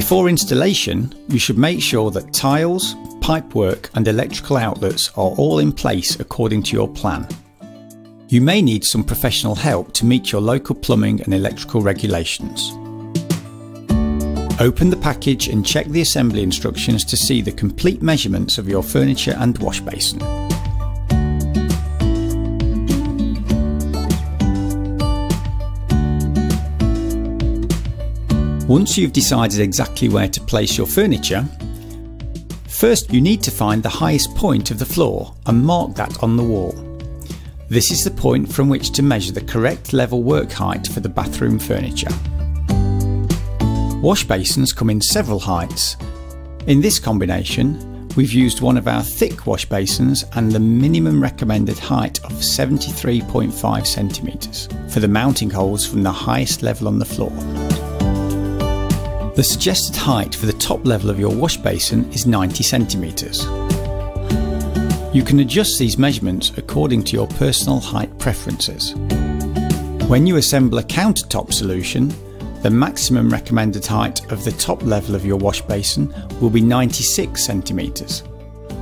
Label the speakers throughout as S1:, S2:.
S1: Before installation, you should make sure that tiles, pipework and electrical outlets are all in place according to your plan. You may need some professional help to meet your local plumbing and electrical regulations. Open the package and check the assembly instructions to see the complete measurements of your furniture and wash basin. Once you've decided exactly where to place your furniture, first you need to find the highest point of the floor and mark that on the wall. This is the point from which to measure the correct level work height for the bathroom furniture. Wash basins come in several heights. In this combination, we've used one of our thick wash basins and the minimum recommended height of 73.5 centimeters for the mounting holes from the highest level on the floor. The suggested height for the top level of your wash basin is 90 centimeters. You can adjust these measurements according to your personal height preferences. When you assemble a countertop solution, the maximum recommended height of the top level of your wash basin will be 96 centimeters.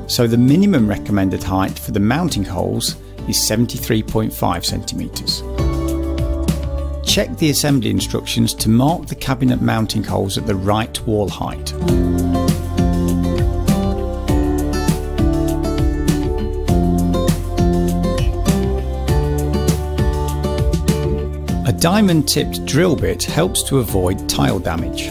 S1: So the minimum recommended height for the mounting holes is 73.5 centimeters. Check the assembly instructions to mark the cabinet mounting holes at the right wall height. A diamond-tipped drill bit helps to avoid tile damage.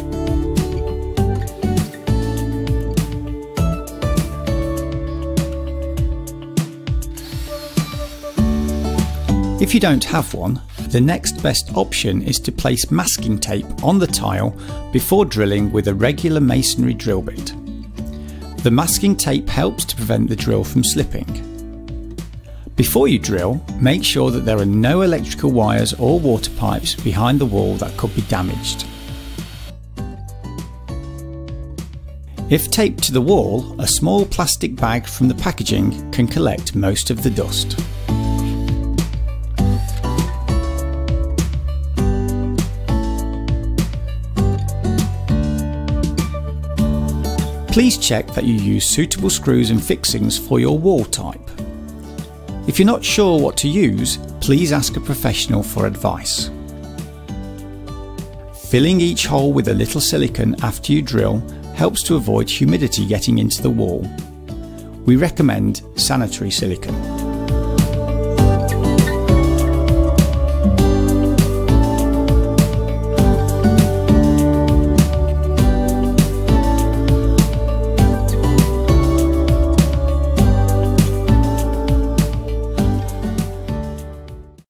S1: If you don't have one, the next best option is to place masking tape on the tile before drilling with a regular masonry drill bit. The masking tape helps to prevent the drill from slipping. Before you drill, make sure that there are no electrical wires or water pipes behind the wall that could be damaged. If taped to the wall, a small plastic bag from the packaging can collect most of the dust. Please check that you use suitable screws and fixings for your wall type. If you're not sure what to use, please ask a professional for advice. Filling each hole with a little silicone after you drill helps to avoid humidity getting into the wall. We recommend sanitary silicone.